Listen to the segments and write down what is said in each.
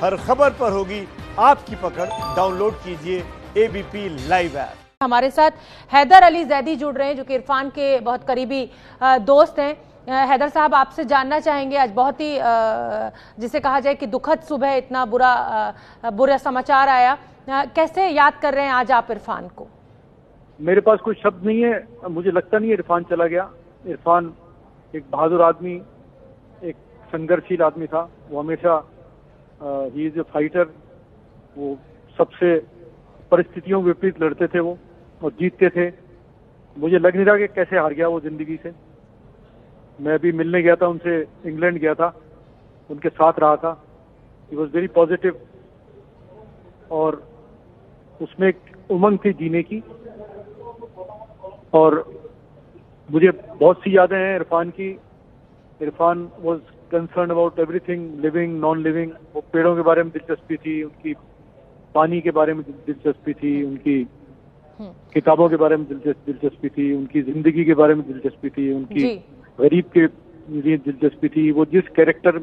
हर खबर पर होगी आपकी पकड़। डाउनलोड कीजिए एबीपी लाइव ऐप। हमारे साथ हैदर अली जैदी जुड़ रहे हैं जो कि इरफान के बहुत करीबी दोस्त हैं। हैदर साहब, आपसे जानना चाहेंगे, आज बहुत ही जिसे कहा जाए कि दुखद सुबह इतना बुरा समाचार आया, कैसे याद कर रहे हैं आज आप इरफान को? मेरे पास कोई शब्द नहीं है। मुझे लगता नहीं है इरफान चला गया। इरफान एक बहादुर आदमी, एक संघर्षशील आदमी था। वो हमेशा ही इज ए फाइटर। वो सबसे परिस्थितियों के विपरीत लड़ते थे वो, और जीतते थे। मुझे लग नहीं रहा कि कैसे हार गया वो जिंदगी से। मैं भी मिलने गया था उनसे, इंग्लैंड गया था, उनके साथ रहा था। ही वॉज वेरी पॉजिटिव, और उसमें एक उमंग थी जीने की। और मुझे बहुत सी यादें हैं इरफान की। Irfan was concern about everything, living non living. वो पेड़ों के बारे में दिलचस्पी थी उनकी, पानी के बारे में दिलचस्पी थी उनकी, किताबों के बारे में दिलचस्पी थी उनकी, जिंदगी के बारे में दिलचस्पी थी उनकी, गरीब के लिए दिलचस्पी थी। वो जिस कैरेक्टर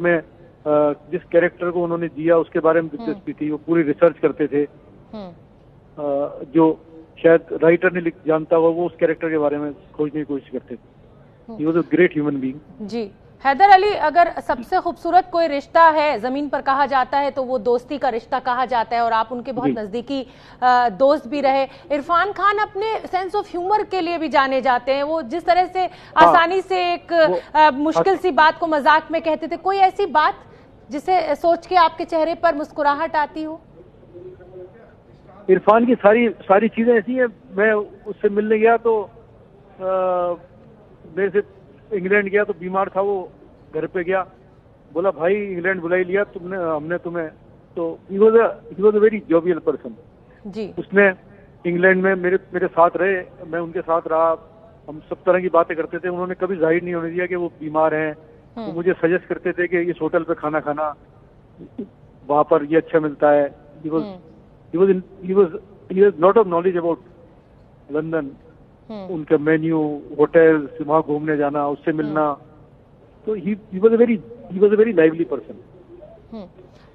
को उन्होंने जिया उसके बारे में दिलचस्पी थी। वो पूरी रिसर्च करते थे, जो शायद राइटर ने जानता हुआ वो उस कैरेक्टर के बारे में खोजने की कोशिश करते थे। He was a great human being. जी हैदर अली, अगर सबसे खूबसूरत कोई रिश्ता है जमीन पर कहा जाता है तो वो दोस्ती का रिश्ता कहा जाता है, और आप उनके बहुत नजदीकी दोस्त भी रहे। इरफान खान अपने सेंस ऑफ ह्यूमर के लिए भी जाने जाते हैं। वो जिस तरह से आसानी से एक मुश्किल सी बात को मजाक में कहते थे, कोई ऐसी बात जिसे सोच के आपके चेहरे पर मुस्कुराहट आती हो? इरफान की सारी चीजें ऐसी हैं। मैं उससे मिलने गया तो मेरे से इंग्लैंड गया तो बीमार था वो, घर पे गया, बोला भाई इंग्लैंड बुला ही लिया हमने तुम्हें। तो he was a very jovial person जी। उसने इंग्लैंड में मेरे साथ रहे, मैं उनके साथ रहा। हम सब तरह की बातें करते थे। उन्होंने कभी जाहिर नहीं होने दिया कि वो बीमार हैं। वो मुझे सजेस्ट करते थे कि इस होटल पे खाना खाना, वहां पर ये अच्छा मिलता है। he has lot of knowledge about London, उनका मेन्यू, होटल, वहां घूमने जाना, उससे मिलना। तो he was a very lively person।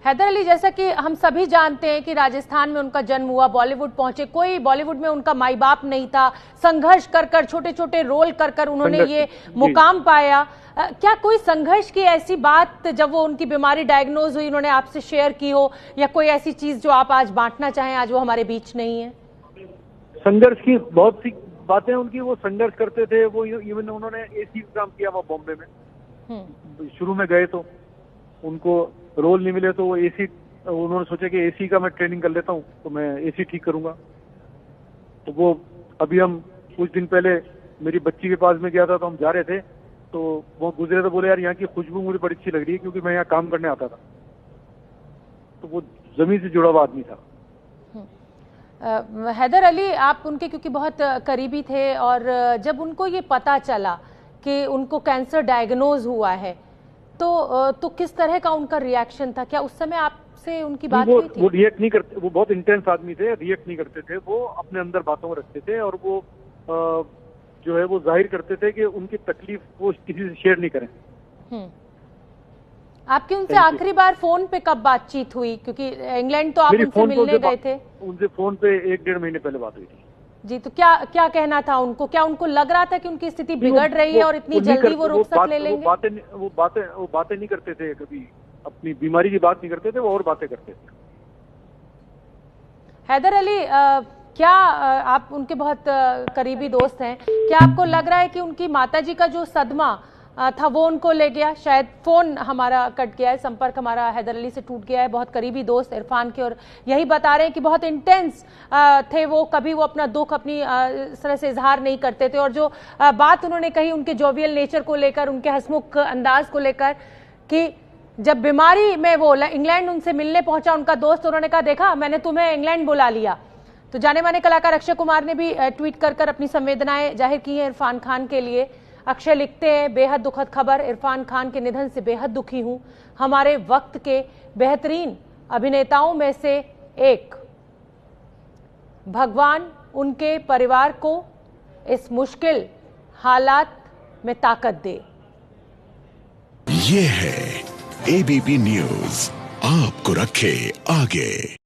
Haider Ali, जैसा कि हम सभी जानते हैं कि राजस्थान में उनका जन्म हुआ, बॉलीवुड पहुंचे, कोई बॉलीवुड में उनका माई बाप नहीं था। संघर्ष कर छोटे छोटे रोल कर उन्होंने ये मुकाम पाया। क्या कोई संघर्ष की ऐसी बात जब वो उनकी बीमारी डायग्नोज हुई उन्होंने आपसे शेयर की हो, या कोई ऐसी चीज जो आप आज बांटना चाहें, आज वो हमारे बीच नहीं है? संघर्ष की बहुत सी बातें उनकी। वो संघर्ष करते थे। वो इवन उन्होंने एसी एग्जाम किया हुआ बॉम्बे में। शुरू में गए तो उनको रोल नहीं मिले, तो वो उन्होंने सोचा कि एसी का मैं ट्रेनिंग कर लेता हूँ तो मैं एसी ठीक करूंगा। तो वो अभी हम कुछ दिन पहले मेरी बच्ची के पास में गया था, तो हम जा रहे थे तो वो गुजरे तो बोले यार यहाँ की खुशबू मुझे बड़ी अच्छी लग रही है, क्योंकि मैं यहाँ काम करने आता था। तो वो जमीन से जुड़ा हुआ आदमी था। हैदर अली, आप उनके क्योंकि बहुत करीबी थे, और जब उनको ये पता चला कि उनको कैंसर डायग्नोज हुआ है तो किस तरह का उनका रिएक्शन था? क्या उस समय आपसे उनकी बात हुई थी? वो रिएक्ट नहीं करते। वो बहुत इंटेंस आदमी थे, रिएक्ट नहीं करते थे। वो अपने अंदर बातों में रखते थे, और वो जो है वो जाहिर करते थे कि उनकी तकलीफ वो किसी से शेयर नहीं करें। आपकी उनसे आखिरी बार फोन पे कब बातचीत हुई? क्योंकि इंग्लैंड तो आप उनसे मिलने गए थे। उनसे फोन पे 1-1.5 महीने पहले बात हुई थी जी। तो क्या कहना था उनको? क्या उनको लग रहा था कि उनकी स्थिति बिगड़ रही है और इतनी जल्दी वो रुखसत ले लेंगे? वो बातें नहीं करते थे। कभी अपनी बीमारी की बात नहीं करते थे, वो और बातें करते थे। हैदर अली, क्या आप उनके बहुत करीबी दोस्त हैं, क्या आपको लग रहा है कि उनकी माताजी का जो सदमा था वो उनको ले गया? शायद फोन हमारा कट गया है, संपर्क हमारा हैदर अली से टूट गया है। बहुत करीबी दोस्त इरफान के, और यही बता रहे हैं कि बहुत इंटेंस थे वो। कभी वो अपना दुख अपनी इस तरह से इजहार नहीं करते थे, और जो बात उन्होंने कही उनके जोवियल नेचर को लेकर, उनके हंसमुख अंदाज को लेकर, कि जब बीमारी में वो इंग्लैंड उनसे मिलने पहुंचा उनका दोस्त, उन्होंने कहा देखा मैंने तुम्हें इंग्लैंड बुला लिया। तो जाने माने कलाकार अक्षय कुमार ने भी ट्वीट कर अपनी संवेदनाएं जाहिर की हैं इरफान खान के लिए। अक्षय लिखते हैं, बेहद दुखद खबर, इरफान खान के निधन से बेहद दुखी हूं। हमारे वक्त के बेहतरीन अभिनेताओं में से एक। भगवान उनके परिवार को इस मुश्किल हालात में ताकत दे। ये है एबीपी न्यूज, आपको को रखे आगे।